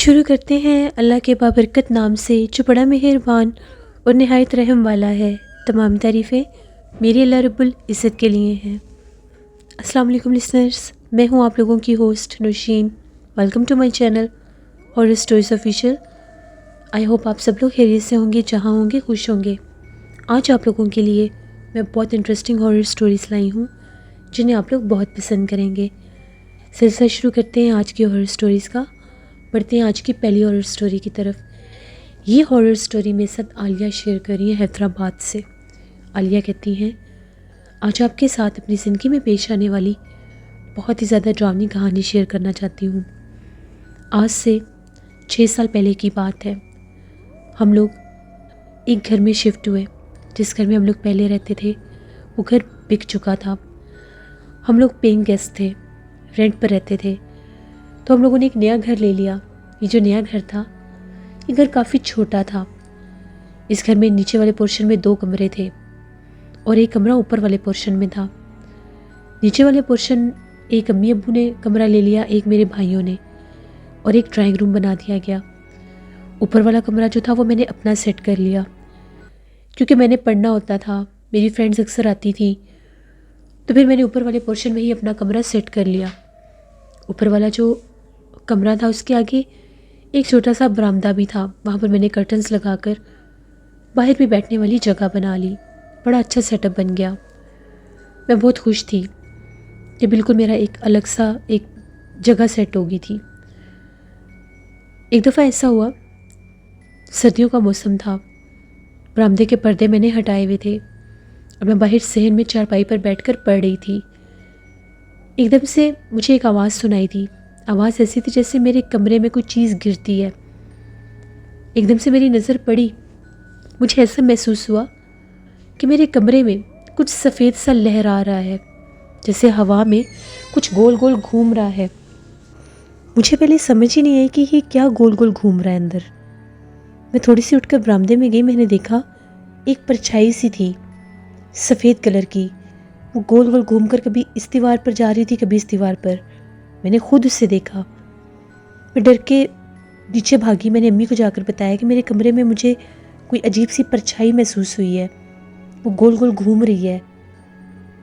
شروع کرتے ہیں اللہ کے بابرکت نام سے جو بڑا مہربان اور نہایت رحم والا ہے۔ تمام تعریفیں میری اللہ رب العزت کے لیے ہیں۔ السلام علیکم لسنرز، میں ہوں آپ لوگوں کی host Nausheen. Welcome to my channel horror stories official. I hope آپ سب لوگ خیریت سے ہوں گے، جہاں ہوں گے خوش ہوں گے۔ آج آپ لوگوں کے لیے میں بہت انٹرسٹنگ ہارر اسٹوریز لائی ہوں جنہیں آپ لوگ بہت پسند کریں گے۔ سلسلہ شروع کرتے ہیں آج کی ہارر اسٹوریز کا۔ بڑھتے ہیں آج کی پہلی ہارر اسٹوری کی طرف۔ یہ ہارر اسٹوری میرے ساتھ عالیہ شیئر کر رہی ہیں حیدرآباد سے۔ عالیہ کہتی ہیں، آج آپ کے ساتھ اپنی زندگی میں پیش آنے والی بہت ہی زیادہ ڈراؤنی کہانی شیئر کرنا چاہتی ہوں۔ آج سے 6 سال پہلے کی بات ہے۔ ہم لوگ ایک گھر میں شفٹ ہوئے۔ جس گھر میں ہم لوگ پہلے رہتے تھے وہ گھر بک چکا تھا۔ ہم لوگ پینگ گیسٹ تھے، رینٹ پر رہتے تھے، تو ہم لوگوں نے ایک نیا گھر لے لیا۔ یہ جو نیا گھر تھا، یہ گھر کافی چھوٹا تھا۔ اس گھر میں نیچے والے پورشن میں 2 کمرے تھے اور ایک کمرہ اوپر والے پورشن میں تھا۔ نیچے والے پورشن ایک امی ابو نے کمرہ لے لیا، ایک میرے بھائیوں نے، اور ایک ڈرائنگ روم بنا دیا گیا۔ اوپر والا کمرہ جو تھا وہ میں نے اپنا سیٹ کر لیا، کیونکہ میں نے پڑھنا ہوتا تھا، میری فرینڈز اکثر آتی تھیں، تو پھر میں نے اوپر والے پورشن میں ہی اپنا کمرہ سیٹ کر لیا۔ اوپر والا جو کمرہ تھا اس کے آگے ایک چھوٹا سا برآمدہ بھی تھا، وہاں پر میں نے کرٹنز لگا کر باہر بھی بیٹھنے والی جگہ بنا لی۔ بڑا اچھا سیٹ اپ بن گیا۔ میں بہت خوش تھی کہ بالکل میرا ایک الگ سا ایک جگہ سیٹ ہو گئی تھی۔ ایک دفعہ ایسا ہوا، سردیوں کا موسم تھا، برآمدے کے پردے میں نے ہٹائے ہوئے تھے اور میں باہر صحن میں چارپائی پر بیٹھ کر پڑھ رہی تھی۔ ایک دم سے مجھے ایک آواز سنائی دی۔ آواز ایسی تھی جیسے میرے کمرے میں کوئی چیز گرتی ہے۔ ایک دم سے میری نظر پڑی، مجھے ایسا محسوس ہوا کہ میرے کمرے میں کچھ سفید سا لہرا رہا ہے، جیسے ہوا میں کچھ گول گول گھوم رہا ہے۔ مجھے پہلے سمجھ ہی نہیں آئی کہ یہ کیا گول گول گھوم رہا ہے اندر۔ میں تھوڑی سی اٹھ کر برآمدے میں گئی، میں نے دیکھا ایک پرچھائی سی تھی سفید کلر کی، وہ گول گول گھوم کر کبھی اس دیوار پر جا رہی تھی، کبھی اس دیوار پر۔ میں نے خود اسے دیکھا۔ میں ڈر کے نیچے بھاگی، میں نے امی کو جا کر بتایا کہ میرے کمرے میں مجھے کوئی عجیب سی پرچھائی محسوس ہوئی ہے، وہ گول گول گھوم رہی ہے۔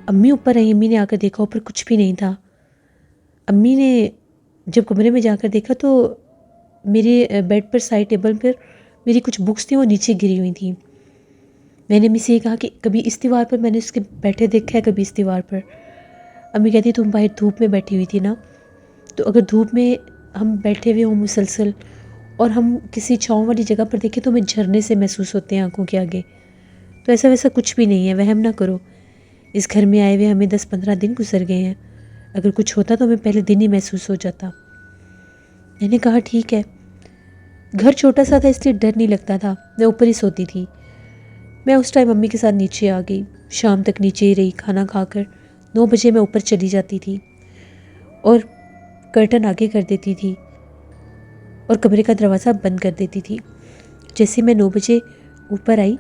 امی اوپر آئی، امی نے آ کر دیکھا اوپر کچھ بھی نہیں تھا۔ امی نے جب کمرے میں جا کر دیکھا تو میرے بیڈ پر سائڈ ٹیبل پر میری کچھ بکس تھیں، وہ نیچے گری ہوئی تھیں۔ میں نے امی سے یہ کہا کہ کبھی اس دیوار پر میں نے اس کے بیٹھے دیکھا ہے، کبھی اس دیوار پر۔ امی کہتی تم باہر دھوپ میں بیٹھی ہوئی تھی نا، تو اگر دھوپ میں ہم بیٹھے ہوئے ہوں مسلسل اور ہم کسی چھاؤں والی جگہ پر دیکھیں تو ہمیں جھرنے سے محسوس ہوتے ہیں آنکھوں کے آگے، تو ایسا ویسا کچھ بھی نہیں ہے، وہم نہ کرو۔ اس گھر میں آئے ہوئے ہمیں 10-15 دن گزر گئے ہیں، اگر کچھ ہوتا تو ہمیں پہلے دن ہی محسوس ہو جاتا۔ میں نے کہا ٹھیک ہے۔ گھر چھوٹا سا تھا اس لیے ڈر نہیں لگتا تھا، میں اوپر ہی سوتی تھی۔ میں اس ٹائم امی کے ساتھ نیچے آ گئی، شام تک نیچے ہی رہی، کھانا کھا کر 9 بجے میں اوپر چلی جاتی تھی اور کرٹن آگے کر دیتی تھی اور کمرے کا دروازہ بند کر دیتی تھی۔ جیسے میں 9 بجے اوپر آئی،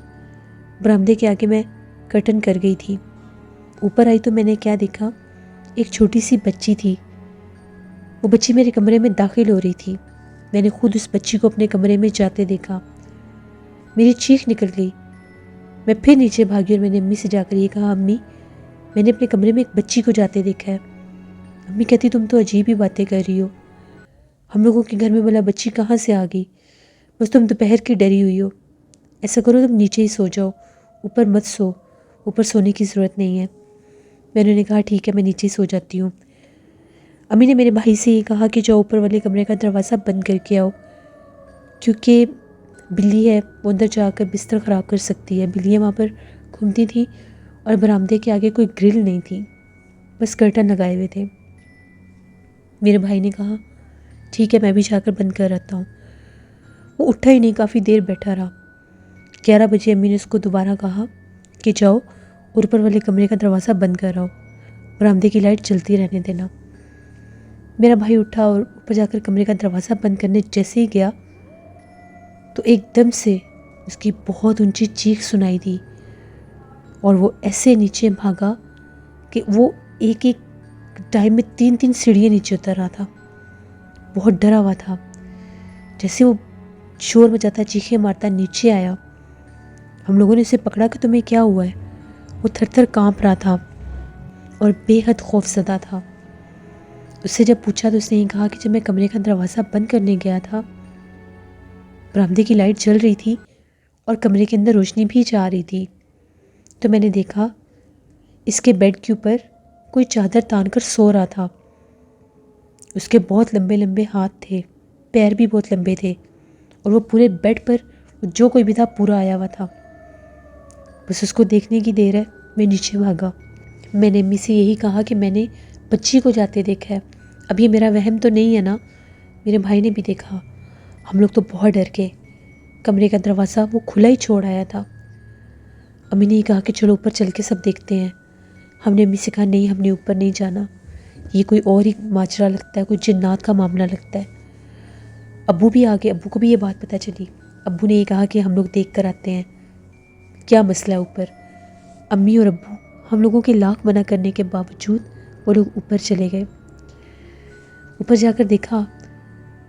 برآمدے کے آگے میں کرٹن کر گئی تھی۔ اوپر آئی تو میں نے کیا دیکھا، ایک چھوٹی سی بچی تھی۔ وہ بچی میرے کمرے میں داخل ہو رہی تھی۔ میں نے خود اس بچی کو اپنے کمرے میں جاتے دیکھا، میری چیخ نکل گئی۔ میں پھر نیچے بھاگی اور میں نے امی سے جا کر یہ کہا، امی میں نے اپنے کمرے میں ایک بچی کو جاتے دیکھا ہے۔ امی کہتی تم تو عجیب ہی باتیں کر رہی ہو، ہم لوگوں کے گھر میں بولا بچی کہاں سے آ گئی، بس تم دوپہر کی ڈری ہوئی ہو۔ ایسا کرو تم نیچے ہی سو جاؤ، اوپر مت سو، اوپر سونے کی ضرورت نہیں ہے۔ میں نے کہا ٹھیک ہے، میں نیچے ہی سو جاتی ہوں۔ امی نے میرے بھائی سے یہ کہا کہ جاؤ اوپر والے کمرے کا دروازہ بند کر کے آؤ، کیونکہ بلی ہے وہ اندر جا کر بستر خراب کر سکتی ہے۔ بلیاں وہاں پر گھومتی تھیں اور برآمدے کے آگے کوئی گرل نہیں تھی، بس کرٹن لگائے ہوئے تھے۔ میرے بھائی نے کہا ٹھیک ہے، میں بھی جا کر بند کر آتا ہوں۔ وہ اٹھا ہی نہیں، کافی دیر بیٹھا رہا۔ 11 بجے امی نے اس کو دوبارہ کہا کہ جاؤ اور اوپر والے کمرے کا دروازہ بند کر آؤ، برآمدے کی لائٹ چلتی رہنے دینا۔ میرا بھائی اٹھا اور اوپر جا کر کمرے کا دروازہ بند کرنے جیسے ہی گیا تو ایک دم سے اس کی بہت اونچی چیخ سنائی دی اور وہ ایسے نیچے بھاگا کہ وہ ایک ایک ٹائم میں 3 سیڑھیاں نیچے اتر رہا تھا۔ بہت ڈرا ہوا تھا۔ جیسے وہ شور مچاتا چیخیں مارتا نیچے آیا. ہم لوگوں نے اسے پکڑا کہ تمہیں کیا ہوا ہے. وہ تھر تھر کانپ رہا تھا اور بے حد خوف زدہ تھا. اس سے جب پوچھا تو اس نے یہ کہا کہ جب میں کمرے کا دروازہ بند کرنے گیا تھا، برآمدے کی لائٹ جل رہی تھی اور کمرے کے اندر روشنی بھی جا رہی تھی، تو میں نے دیکھا اس کے بیڈ کے اوپر کوئی چادر تان کر سو رہا تھا. اس کے بہت لمبے لمبے ہاتھ تھے، پیر بھی بہت لمبے تھے، اور وہ پورے بیڈ پر جو کوئی بھی تھا پورا آیا ہوا تھا. بس اس کو دیکھنے کی دیر ہے، میں نیچے بھاگا. میں نے امی سے یہی کہا کہ میں نے بچی کو جاتے دیکھا ہے، اب یہ میرا وہم تو نہیں ہے نا. میرے بھائی نے بھی دیکھا. ہم لوگ تو بہت ڈر گئے. کمرے کا دروازہ وہ کھلا ہی چھوڑ آیا تھا. امی نے یہ کہا کہ چلو اوپر چل کے سب دیکھتے ہیں. ہم نے امی سے کہا نہیں، ہم نے اوپر نہیں جانا، یہ کوئی اور ہی ماجرا لگتا ہے، کوئی جنات کا معاملہ لگتا ہے. ابو بھی آ گئے. ابو کو بھی یہ بات پتہ چلی. ابو نے یہ کہا کہ ہم لوگ دیکھ کر آتے ہیں کیا مسئلہ ہے اوپر. امی اور ابو ہم لوگوں کے لاکھ منع کرنے کے باوجود وہ لوگ اوپر چلے گئے. اوپر جا کر دیکھا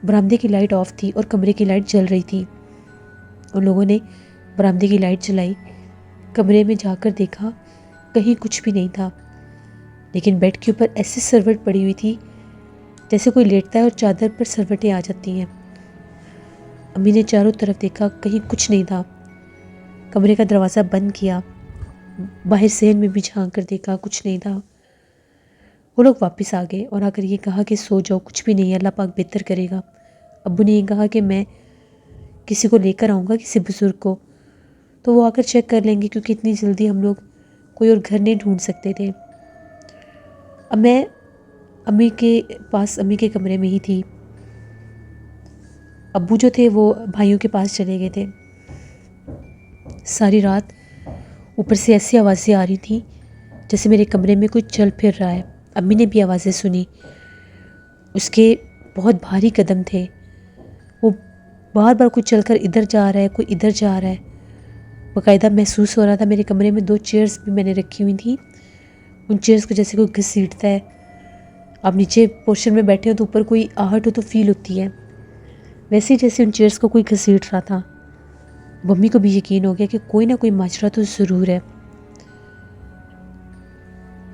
برآمدے کی لائٹ آف تھی اور کمرے کی لائٹ جل رہی تھی. ان لوگوں نے برآمدے کی لائٹ جلائی. کمرے میں جا کر دیکھا کہیں کچھ بھی نہیں تھا، لیکن بیڈ کے اوپر ایسی سروٹ پڑی ہوئی تھی جیسے کوئی لیٹتا ہے اور چادر پر سروٹیں آ جاتی ہیں. امی نے چاروں طرف دیکھا، کہیں کچھ نہیں تھا. کمرے کا دروازہ بند کیا، باہر صحن میں بھی جھانک کر دیکھا، کچھ نہیں تھا. وہ لوگ واپس آ گئے اور آ کر یہ کہا کہ سو جاؤ، کچھ بھی نہیں ہے، اللہ پاک بہتر کرے گا. ابو نے یہ کہا کہ میں کسی کو لے کر آؤں گا، کسی بزرگ کو، تو وہ آ کر چیک کر لیں گے، کیونکہ اتنی جلدی ہم لوگ کوئی اور گھر نہیں ڈھونڈ سکتے تھے. اب میں امی کے پاس، امی کے کمرے میں ہی تھی. ابو جو تھے وہ بھائیوں کے پاس چلے گئے تھے. ساری رات اوپر سے ایسی آوازیں آ رہی تھیں جیسے میرے کمرے میں کوئی چل پھر رہا ہے. امی نے بھی آوازیں سنی. اس کے بہت بھاری قدم تھے. وہ بار بار کوئی چل کر ادھر جا رہا ہے، کوئی ادھر جا رہا ہے. باقاعدہ محسوس ہو رہا تھا. میرے کمرے میں 2 چیئرز بھی میں نے رکھی ہوئی تھیں. ان چیئرز کو جیسے کوئی گھسیٹتا ہے. آپ نیچے پورشن میں بیٹھے ہو تو اوپر کوئی آہٹ ہو تو فیل ہوتی ہے، ویسے ہی جیسے ان چیئرز کو کوئی گھسیٹ رہا تھا. ممی کو بھی یقین ہو گیا کہ کوئی نہ کوئی ماجرا تو ضرور ہے.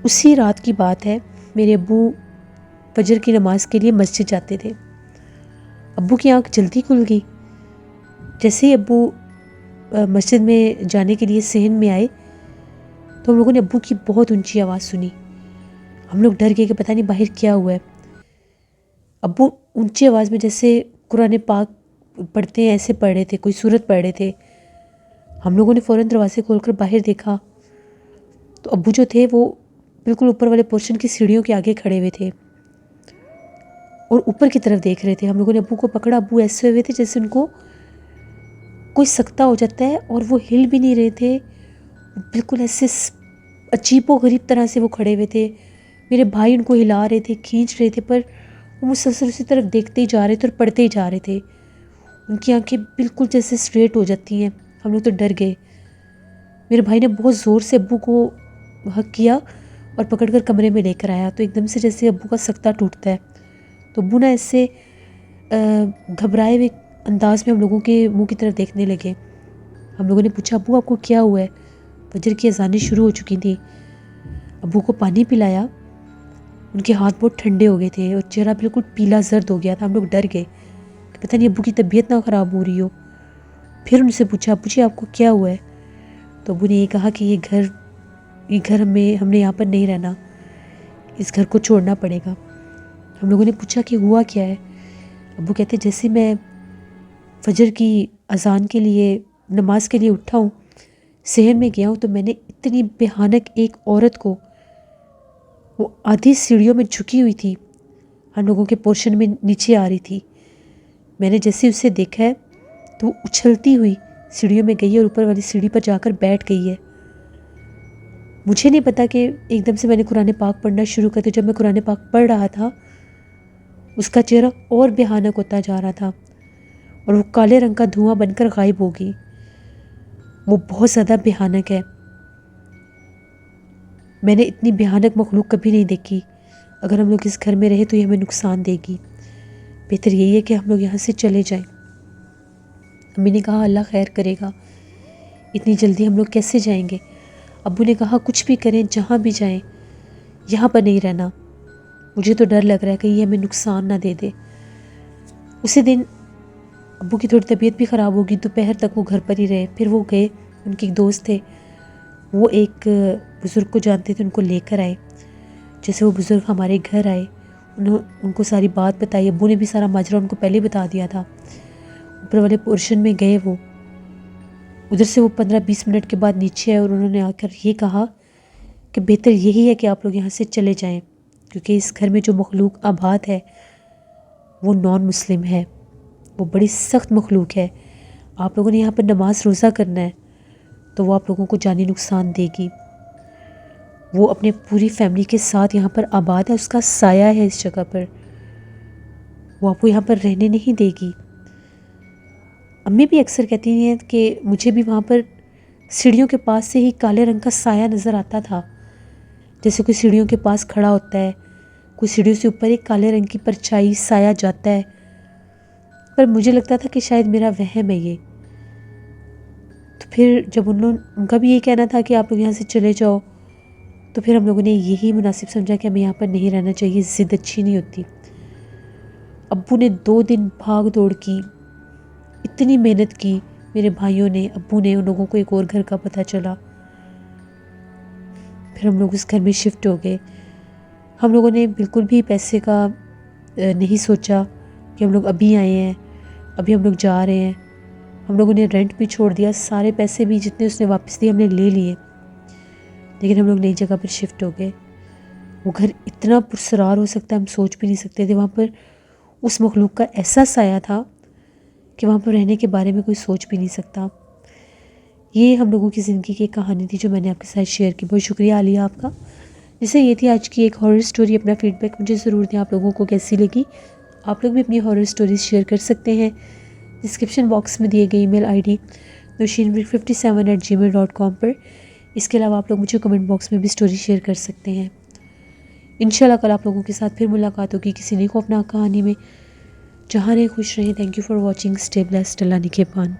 اسی رات کی بات ہے، میرے ابو فجر کی نماز کے لیے مسجد جاتے تھے. ابو کی آنکھ جلدی کھل گئی. جیسے ہی ابو مسجد میں جانے کے لیے صحن میں آئے تو ہم لوگوں نے ابو کی بہت اونچی آواز سنی. ہم لوگ ڈر گئے کہ پتہ نہیں باہر کیا ہوا ہے. ابو اونچی آواز میں جیسے قرآن پاک پڑھتے ہیں ایسے پڑھ رہے تھے، کوئی سورت پڑھ رہے تھے. ہم لوگوں نے فوراً دروازے کھول کر باہر دیکھا تو ابو جو تھے وہ بالکل اوپر والے پورشن کی سیڑھیوں کے آگے کھڑے ہوئے تھے اور اوپر کی طرف دیکھ رہے تھے. ہم لوگوں نے ابو کو پکڑا. ابو ایسے ہوئے تھے جیسے ان کو کوئی سکتہ ہو جاتا ہے، اور وہ ہل بھی نہیں رہے تھے. بالکل ایسے عجیب و غریب طرح سے وہ کھڑے ہوئے تھے. میرے بھائی ان کو ہلا رہے تھے، کھینچ رہے تھے، پر وہ مسلسل اسی طرف دیکھتے ہی جا رہے تھے اور پڑھتے ہی جا رہے تھے. ان کی آنکھیں بالکل جیسے اسٹریٹ ہو جاتی ہیں. ہم لوگ تو ڈر گئے. میرے بھائی نے بہت زور سے ابو کو حق کیا اور پکڑ کر کمرے میں لے کر آیا. تو ایک دم سے جیسے ابو کا سکتہ ٹوٹتا ہے، تو ابو نا ایسے گھبرائے ہوئے انداز میں ہم لوگوں کے منہ کی طرف دیکھنے لگے. ہم لوگوں نے پوچھا ابو آپ کو کیا ہوا ہے؟ فجر کی اذانیں شروع ہو چکی تھیں. ابو کو پانی پلایا. ان کے ہاتھ بہت ٹھنڈے ہو گئے تھے اور چہرہ بالکل پیلا زرد ہو گیا تھا. ہم لوگ ڈر گئے کہ پتہ نہیں ابو کی طبیعت نہ خراب ہو رہی ہو. پھر ان سے پوچھا ابو جی آپ کو کیا ہوا ہے؟ تو ابو نے یہ کہا کہ یہ گھر ہم نے یہاں پر نہیں رہنا، اس گھر کو چھوڑنا پڑے گا. ہم لوگوں نے پوچھا کہ ہوا کیا ہے؟ ابو کہتے جیسے میں فجر کی اذان کے لیے، نماز کے لیے اٹھا ہوں، صحن میں گیا ہوں، تو میں نے اتنی بھیانک ایک عورت کو، وہ آدھی سیڑھیوں میں جھکی ہوئی تھی، ہم لوگوں کے پورشن میں نیچے آ رہی تھی. میں نے جیسے اسے دیکھا ہے تو وہ اچھلتی ہوئی سیڑھیوں میں گئی اور اوپر والی سیڑھی پر جا کر بیٹھ گئی ہے. مجھے نہیں پتا کہ ایک دم سے میں نے قرآن پاک پڑھنا شروع کر دیا. جب میں قرآن پاک پڑھ رہا تھا اس کا چہرہ اور بھیانک ہوتا جا رہا تھا اور وہ کالے رنگ کا دھواں بن کر غائب ہو گئی. وہ بہت زیادہ بھیانک ہے. میں نے اتنی بھیانک مخلوق کبھی نہیں دیکھی. اگر ہم لوگ اس گھر میں رہے تو یہ ہمیں نقصان دے گی. بہتر یہی ہے کہ ہم لوگ یہاں سے چلے جائیں. امی نے کہا اللہ خیر کرے گا، اتنی جلدی ہم لوگ کیسے جائیں گے؟ ابو نے کہا کچھ بھی کریں، جہاں بھی جائیں، یہاں پر نہیں رہنا، مجھے تو ڈر لگ رہا ہے کہ یہ ہمیں نقصان نہ دے دے۔ اسی دن ابو کی تھوڑی طبیعت بھی خراب ہوگی، دوپہر تک وہ گھر پر ہی رہے۔ پھر وہ گئے، ان کے ایک دوست تھے، وہ ایک بزرگ کو جانتے تھے، ان کو لے کر آئے۔ جیسے وہ بزرگ ہمارے گھر آئے، ان کو ساری بات بتائی، ابو نے بھی سارا ماجرا ان کو پہلے بتا دیا تھا۔ اوپر والے پورشن میں گئے، وہ ادھر سے وہ 15-20 منٹ کے بعد نیچے آئے اور انہوں نے آ کر یہ کہا کہ بہتر یہی ہے کہ آپ لوگ یہاں سے چلے جائیں، کیونکہ اس گھر میں جو مخلوق آباد ہے وہ نان مسلم ہے، وہ بڑی سخت مخلوق ہے۔ آپ لوگوں نے یہاں پر نماز روزہ کرنا ہے تو وہ آپ لوگوں کو جانی نقصان دے گی۔ وہ اپنے پوری فیملی کے ساتھ یہاں پر آباد ہے، اس کا سایہ ہے اس جگہ پر، وہ آپ کو یہاں پر رہنے نہیں دے گی۔ امی بھی اکثر کہتی ہیں کہ مجھے بھی وہاں پر سیڑھیوں کے پاس سے ہی کالے رنگ کا سایہ نظر آتا تھا، جیسے کوئی سیڑھیوں کے پاس کھڑا ہوتا ہے، کوئی سیڑھیوں سے اوپر ایک کالے رنگ کی پرچھائی سایہ جاتا ہے، پر مجھے لگتا تھا کہ شاید میرا وہم ہے یہ۔ تو پھر جب ان کا بھی یہ کہنا تھا کہ آپ لوگ یہاں سے چلے جاؤ، تو پھر ہم لوگوں نے یہی مناسب سمجھا کہ ہمیں یہاں پر نہیں رہنا چاہیے، ضد اچھی نہیں ہوتی۔ ابو نے 2 دن بھاگ دوڑ کی، اتنی محنت کی، میرے بھائیوں نے، ابو نے، ان لوگوں کو ایک اور گھر کا پتہ چلا، پھر ہم لوگ اس گھر میں شفٹ ہو گئے۔ ہم لوگوں نے بالکل بھی پیسے کا نہیں سوچا کہ ہم لوگ ابھی آئے ہیں، ابھی ہم لوگ جا رہے ہیں۔ ہم لوگوں نے رینٹ بھی چھوڑ دیا، سارے پیسے بھی جتنے اس نے واپس دیے ہم نے لے لیے، لیکن ہم لوگ نئی جگہ پر شفٹ ہو گئے۔ وہ گھر اتنا پرسرار ہو سکتا ہے ہم سوچ بھی نہیں سکتے تھے، وہاں پر اس مخلوق کا ایسا سایہ تھا کہ وہاں پر رہنے کے بارے میں کوئی سوچ بھی نہیں سکتا۔ یہ ہم لوگوں کی زندگی کی ایک کہانی تھی جو میں نے آپ کے ساتھ شیئر کی۔ بہت شکریہ عالیہ آپ کا۔ جیسے یہ تھی آج کی ایک ہارر سٹوری۔ اپنا فیڈ بیک مجھے ضرور دیں آپ لوگوں کو کیسی لگی۔ آپ لوگ بھی اپنی ہارر سٹوریز شیئر کر سکتے ہیں ڈسکرپشن باکس میں دیے گئے ای میل آئی ڈی nushin57@gmail.com پر۔ اس کے علاوہ آپ لوگ مجھے کمنٹ باکس میں بھی سٹوری شیئر کر سکتے ہیں۔ انشاءاللہ کل آپ لوگوں کے ساتھ پھر ملاقات ہوگی کسی نئی خوفناک کہانی میں۔ جہاں رہیں خوش رہیں۔ Thank you for watching, stay blessed, اللہ نگہبان۔